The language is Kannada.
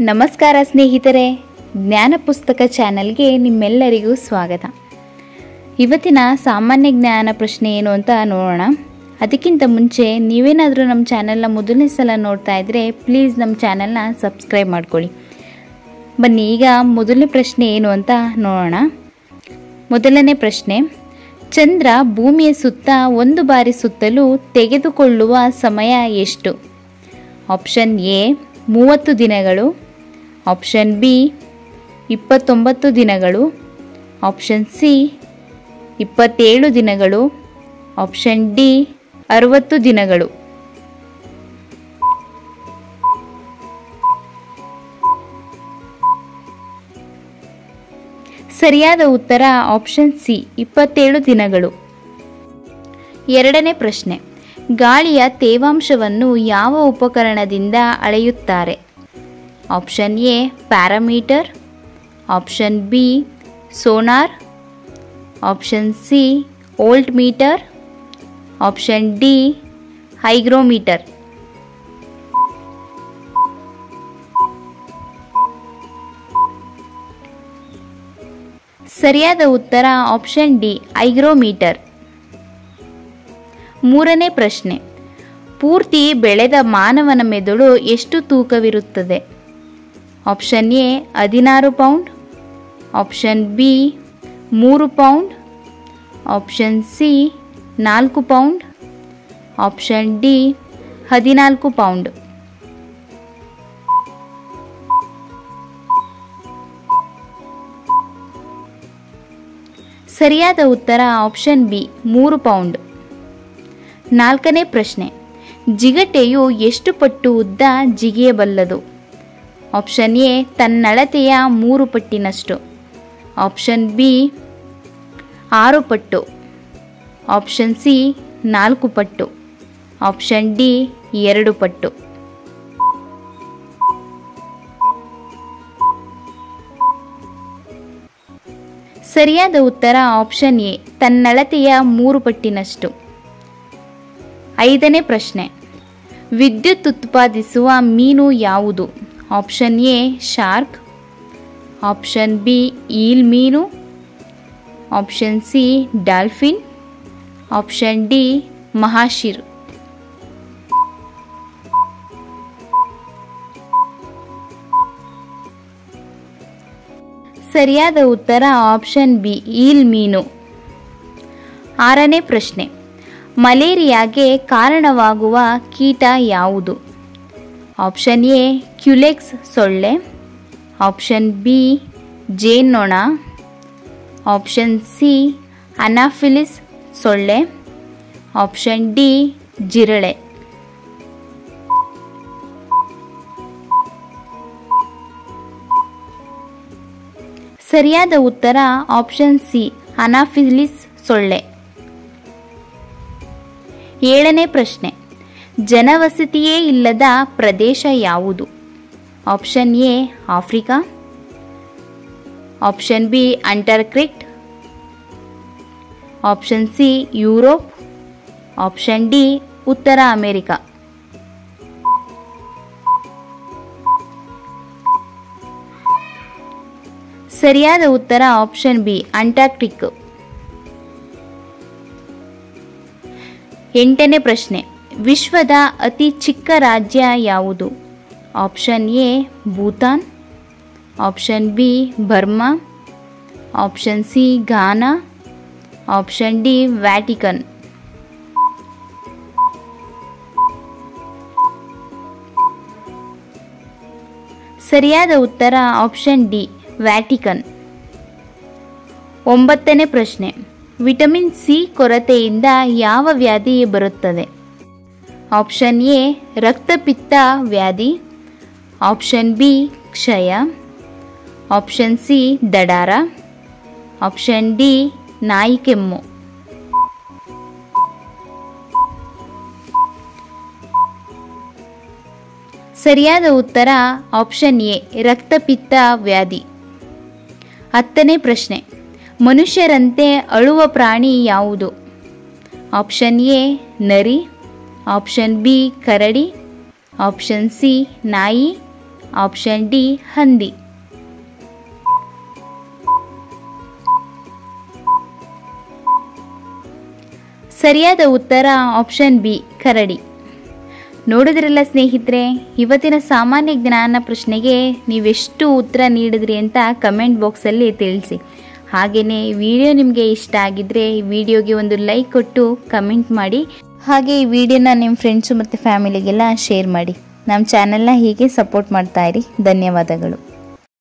ನಮಸ್ಕಾರ ಸ್ನೇಹಿತರೆ, ಜ್ಞಾನ ಪುಸ್ತಕ ಚಾನೆಲ್ಗೆ ನಿಮ್ಮೆಲ್ಲರಿಗೂ ಸ್ವಾಗತ. ಇವತ್ತಿನ ಸಾಮಾನ್ಯ ಜ್ಞಾನ ಪ್ರಶ್ನೆ ಏನು ಅಂತ ನೋಡೋಣ. ಅದಕ್ಕಿಂತ ಮುಂಚೆ ನೀವೇನಾದರೂ ನಮ್ಮ ಚಾನೆಲ್ನ ಮೊದಲನೇ ಸಲ ನೋಡ್ತಾ ಇದ್ದರೆ ಪ್ಲೀಸ್ ನಮ್ಮ ಚಾನೆಲ್ನ ಸಬ್ಸ್ಕ್ರೈಬ್ ಮಾಡ್ಕೊಳ್ಳಿ. ಬನ್ನಿ ಈಗ ಮೊದಲನೇ ಪ್ರಶ್ನೆ ಏನು ಅಂತ ನೋಡೋಣ. ಮೊದಲನೇ ಪ್ರಶ್ನೆ, ಚಂದ್ರ ಭೂಮಿಯ ಸುತ್ತ ಒಂದು ಬಾರಿ ಸುತ್ತಲು ತೆಗೆದುಕೊಳ್ಳುವ ಸಮಯ ಎಷ್ಟು? ಆಪ್ಷನ್ ಎ 30 ದಿನಗಳು, ಆಪ್ಷನ್ ಬಿ 29 ದಿನಗಳು, ಆಪ್ಷನ್ ಸಿ 27 ದಿನಗಳು, ಆಪ್ಷನ್ ಡಿ 60 ದಿನಗಳು. ಸರಿಯಾದ ಉತ್ತರ ಆಪ್ಷನ್ ಸಿ 27 ದಿನಗಳು. ಎರಡನೇ ಪ್ರಶ್ನೆ, ಗಾಳಿಯ ತೇವಾಂಶವನ್ನು ಯಾವ ಉಪಕರಣದಿಂದ ಅಳೆಯುತ್ತಾರೆ? Option A parameter, option B sonar, option C volt meter, option D hygrometer. ಸರಿಯಾದ ಉತ್ತರ ಆಪ್ಷನ್ ಡಿ ಹೈಗ್ರೋಮೀಟರ್. ಮೂರನೇ ಪ್ರಶ್ನೆ, ಪೂರ್ತಿ ಬೆಳೆದ ಮಾನವನ ಮೆದುಳು ಎಷ್ಟು ತೂಕವಿರುತ್ತದೆ? Option A 16 pound, option B 3 pound, option C 4 pound, option D 14 pound. ಸರಿಯಾದ ಉತ್ತರ ಆಪ್ಷನ್ ಬಿ 3 ಪೌಂಡ್. ನಾಲ್ಕನೇ ಪ್ರಶ್ನೆ, ಜಿಗಟೆಯು ಎಷ್ಟು ಪಟ್ಟು ಉದ್ದ ಜಿಗಿಯಬಲ್ಲದು? ಆಪ್ಷನ್ ಎ ತನ್ನಳತೆಯ 3 ಪಟ್ಟಿನಷ್ಟು, ಆಪ್ಷನ್ ಬಿ 6 ಪಟ್ಟು, ಆಪ್ಷನ್ ಸಿ 4 ಪಟ್ಟು, ಆಪ್ಷನ್ ಡಿ 2 ಪಟ್ಟು. ಸರಿಯಾದ ಉತ್ತರ ಆಪ್ಷನ್ ಎ ತನ್ನಳತೆಯ 3 ಪಟ್ಟಿನಷ್ಟು. ಐದನೇ ಪ್ರಶ್ನೆ, ವಿದ್ಯುತ್ ಉತ್ಪಾದಿಸುವ ಮೀನು ಯಾವುದು? Option A shark, option B eel ಮೀನು, option C dolphin, option D mahseer. ಸರಿಯಾದ ಉತ್ತರ ಆಪ್ಷನ್ ಬಿ ಈಲ್ ಮೀನು. ಆರನೇ ಪ್ರಶ್ನೆ, ಮಲೇರಿಯಾಗೆ ಕಾರಣವಾಗುವ ಕೀಟ ಯಾವುದು? ಆಪ್ಷನ್ ಎ ಕ್ಯುಲೆಕ್ಸ್ ಸೊಳ್ಳೆ, ಆಪ್ಷನ್ ಬಿ ಜೇನ್ನೊಣ, ಆಪ್ಷನ್ ಸಿ ಅನಾಫಿಲಿಸ್ ಸೊಳ್ಳೆ, ಆಪ್ಷನ್ ಡಿ ಜಿರಳೆ. ಸರಿಯಾದ ಉತ್ತರ ಆಪ್ಷನ್ ಸಿ ಅನಾಫಿಲಿಸ್ ಸೊಳ್ಳೆ. ಏಳನೇ ಪ್ರಶ್ನೆ, ಜನವಸತಿಯೇ ಇಲ್ಲದ ಪ್ರದೇಶ ಯಾವುದು? Option A Africa, option B Antarctic, option C Europe, option D ಉತ್ತರ ಅಮೆರಿಕ. ಸರಿಯಾದ ಉತ್ತರ ಆಪ್ಷನ್ ಬಿ ಅಂಟಾರ್ಕ್ಟಿಕ್. ಎಂಟನೇ ಪ್ರಶ್ನೆ, ವಿಶ್ವದ ಅತಿ ಚಿಕ್ಕ ರಾಜ್ಯ ಯಾವುದು? Option A Bhutan, option B Burma, option C Ghana, option D Vatican. ಸರಿಯಾದ ಉತ್ತರ ಆಪ್ಷನ್ ಡಿ ವ್ಯಾಟಿಕನ್. ಒಂಬತ್ತನೇ ಪ್ರಶ್ನೆ, ವಿಟಮಿನ್ ಸಿ ಕೊರತೆಯಿಂದ ಯಾವ ವ್ಯಾಧಿ ಬರುತ್ತದೆ? ಆಪ್ಷನ್ ಎ ರಕ್ತಪಿತ್ತ ವ್ಯಾಧಿ, ಆಪ್ಷನ್ ಬಿ ಕ್ಷಯ, ಆಪ್ಷನ್ ಸಿ ದಡಾರ, ಆಪ್ಷನ್ ಡಿ ನಾಯಿ ಕೆಮ್ಮು. ಸರಿಯಾದ ಉತ್ತರ ಆಪ್ಷನ್ ಎ ರಕ್ತಪಿತ್ತ ವ್ಯಾಧಿ. ಹತ್ತನೇ ಪ್ರಶ್ನೆ, ಮನುಷ್ಯರಂತೆ ಅಳುವ ಪ್ರಾಣಿ ಯಾವುದು? ಆಪ್ಷನ್ ಎ ನರಿ, ಆಪ್ಷನ್ ಬಿ ಕರಡಿ, ಆಪ್ಷನ್ ಸಿ ನಾಯಿ, ಆಪ್ಷನ್ ಡಿ ಹಂದಿ. ಸರಿಯಾದ ಉತ್ತರ ಆಪ್ಷನ್ ಬಿ ಕರಡಿ. ನೋಡಿದ್ರಲ್ಲ ಸ್ನೇಹಿತರೆ, ಇವತ್ತಿನ ಸಾಮಾನ್ಯ ಜ್ಞಾನ ಪ್ರಶ್ನೆಗೆ ನೀವೆಷ್ಟು ಉತ್ತರ ನೀಡಿದ್ರಿ ಅಂತ ಕಮೆಂಟ್ ಬಾಕ್ಸಲ್ಲಿ ತಿಳಿಸಿ. ಹಾಗೆಯೇ ವಿಡಿಯೋ ನಿಮಗೆ ಇಷ್ಟ ಆಗಿದ್ದರೆ ಈ ವಿಡಿಯೋಗೆ ಒಂದು ಲೈಕ್ ಕೊಟ್ಟು ಕಮೆಂಟ್ ಮಾಡಿ. ಹಾಗೆ ಈ ವಿಡಿಯೋನ ನಿಮ್ಮ ಫ್ರೆಂಡ್ಸು ಮತ್ತು ಫ್ಯಾಮಿಲಿಗೆಲ್ಲ ಶೇರ್ ಮಾಡಿ. ನಮ್ಮ ಚಾನೆಲ್ನ ಹೀಗೆ ಸಪೋರ್ಟ್ ಮಾಡ್ತಾಯಿರಿ. ಧನ್ಯವಾದಗಳು.